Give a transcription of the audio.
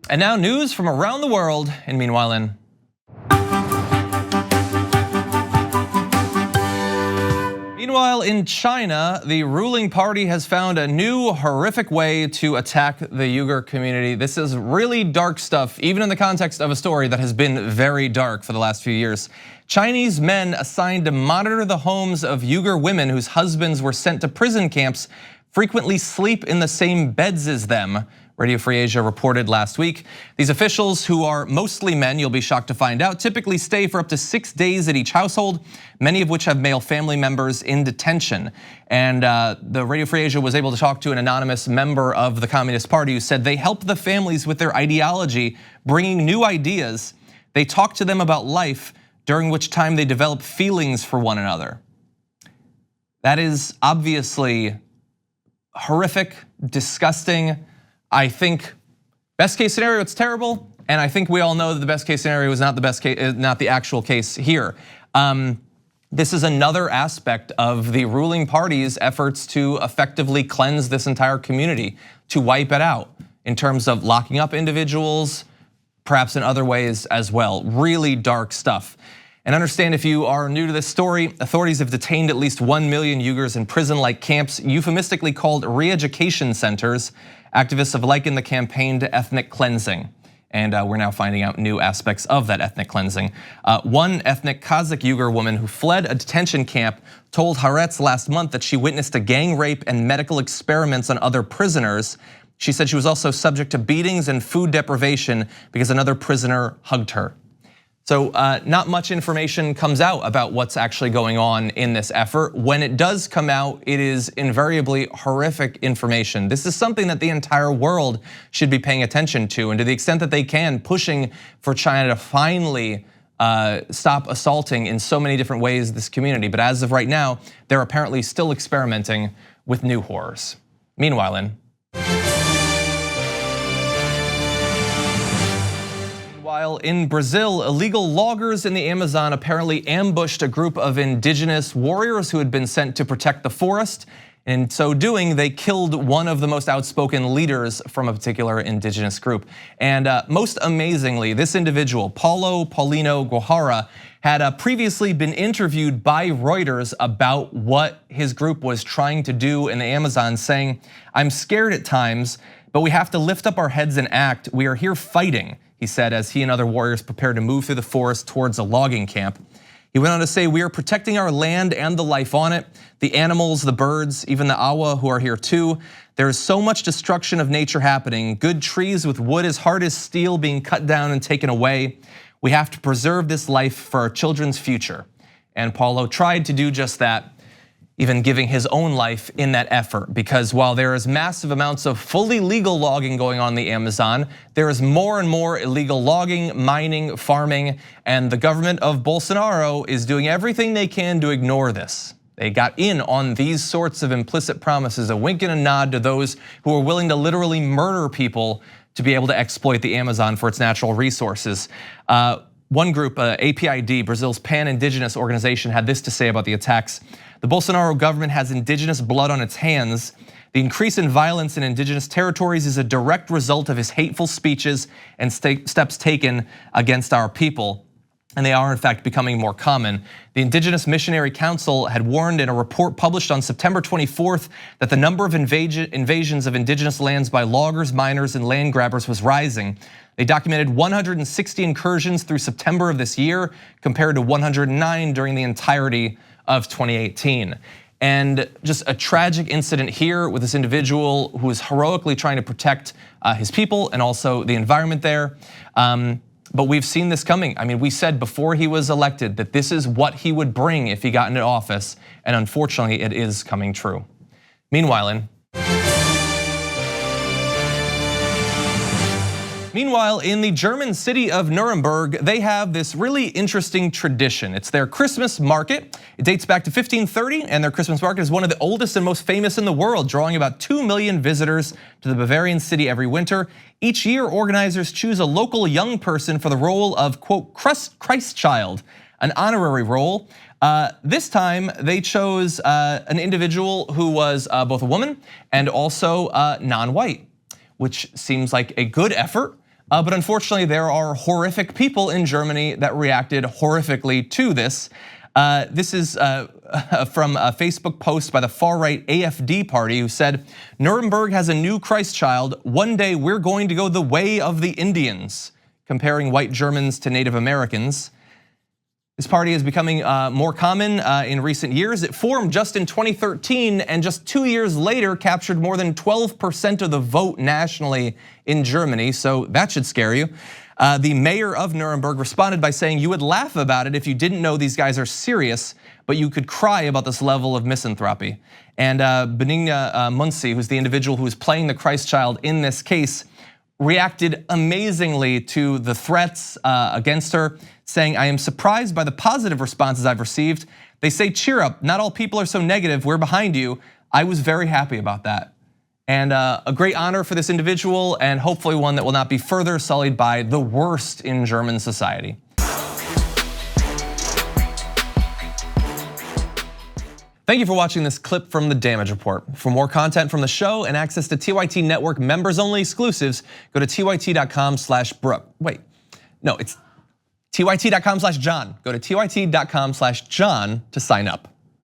And now news from around the world in Meanwhile In. Meanwhile, in China, the ruling party has found a new horrific way to attack the Uighur community. This is really dark stuff, even in the context of a story that has been very dark for the last few years. Chinese men assigned to monitor the homes of Uighur women whose husbands were sent to prison camps frequently sleep in the same beds as them, Radio Free Asia reported last week. These officials, who are mostly men, you'll be shocked to find out, typically stay for up to 6 days at each household, many of which have male family members in detention. And the Radio Free Asia was able to talk to an anonymous member of the Communist Party who said they help the families with their ideology, bringing new ideas. They talk to them about life, during which time they develop feelings for one another. That is obviously horrific, disgusting. I think best case scenario, it's terrible, and I think we all know that the best case scenario is not the best case, not the actual case here. This is another aspect of the ruling party's efforts to effectively cleanse this entire community, to wipe it out in terms of locking up individuals, perhaps in other ways as well. Really dark stuff. And understand, if you are new to this story, authorities have detained at least 1 million Uyghurs in prison-like camps, euphemistically called re-education centers. Activists have likened the campaign to ethnic cleansing. And we're now finding out new aspects of that ethnic cleansing. One ethnic Kazakh Uighur woman who fled a detention camp told Haaretz last month that she witnessed a gang rape and medical experiments on other prisoners. She said she was also subject to beatings and food deprivation because another prisoner hugged her. So not much information comes out about what's actually going on in this effort. When it does come out, it is invariably horrific information. This is something that the entire world should be paying attention to, and to the extent that they can, pushing for China to finally stop assaulting in so many different ways this community. But as of right now, they're apparently still experimenting with new horrors. Meanwhile, in Brazil, illegal loggers in the Amazon apparently ambushed a group of indigenous warriors who had been sent to protect the forest. In so doing, they killed one of the most outspoken leaders from a particular indigenous group. And most amazingly, this individual, Paulino Guajara, had previously been interviewed by Reuters about what his group was trying to do in the Amazon, saying, "I'm scared at times, but we have to lift up our heads and act. We are here fighting," he said, as he and other warriors prepared to move through the forest towards a logging camp. He went on to say, "We are protecting our land and the life on it, the animals, the birds, even the awa who are here too. There is so much destruction of nature happening, good trees with wood as hard as steel being cut down and taken away. We have to preserve this life for our children's future." And Paulo tried to do just that, even giving his own life in that effort, because while there is massive amounts of fully legal logging going on in the Amazon, there is more and more illegal logging, mining, farming, and the government of Bolsonaro is doing everything they can to ignore this. They got in on these sorts of implicit promises, a wink and a nod to those who are willing to literally murder people to be able to exploit the Amazon for its natural resources. One group, APID, Brazil's pan-indigenous organization, had this to say about the attacks. "The Bolsonaro government has indigenous blood on its hands. The increase in violence in indigenous territories is a direct result of his hateful speeches and steps taken against our people. And they are in fact becoming more common." The Indigenous Missionary Council had warned in a report published on September 24th that the number of invasions of indigenous lands by loggers, miners, and land grabbers was rising. They documented 160 incursions through September of this year, compared to 109 during the entirety of 2018. And just a tragic incident here with this individual who is heroically trying to protect his people and also the environment there. But we've seen this coming. I mean, we said before he was elected that this is what he would bring if he got into office, and unfortunately it is coming true. Meanwhile, in the German city of Nuremberg, they have this really interesting tradition. It's their Christmas market. It dates back to 1530, and their Christmas market is one of the oldest and most famous in the world, drawing about 2 million visitors to the Bavarian city every winter. Each year, organizers choose a local young person for the role of, quote, Christ child, an honorary role. This time, they chose an individual who was both a woman and also non-white, which seems like a good effort. But unfortunately, there are horrific people in Germany that reacted horrifically to this. This is from a Facebook post by the far-right AfD party who said, Nuremberg has a new Christ child. One day we're going to go the way of the Indians, comparing white Germans to Native Americans. This party is becoming more common in recent years. It formed just in 2013 and just 2 years later captured more than 12% of the vote nationally in Germany, so that should scare you. The mayor of Nuremberg responded by saying you would laugh about it if you didn't know these guys are serious, but you could cry about this level of misanthropy. And Benigna Muncy, who's the individual who is playing the Christ child in this case, reacted amazingly to the threats against her, saying, I am surprised by the positive responses I've received. They say, cheer up, not all people are so negative, we're behind you. I was very happy about that. And a great honor for this individual, and hopefully one that will not be further sullied by the worst in German society. Thank you for watching this clip from the Damage Report. For more content from the show and access to TYT Network members-only exclusives, go to tyt.com/Brooke. Wait, no, it's tyt.com/John. Go to tyt.com/John to sign up.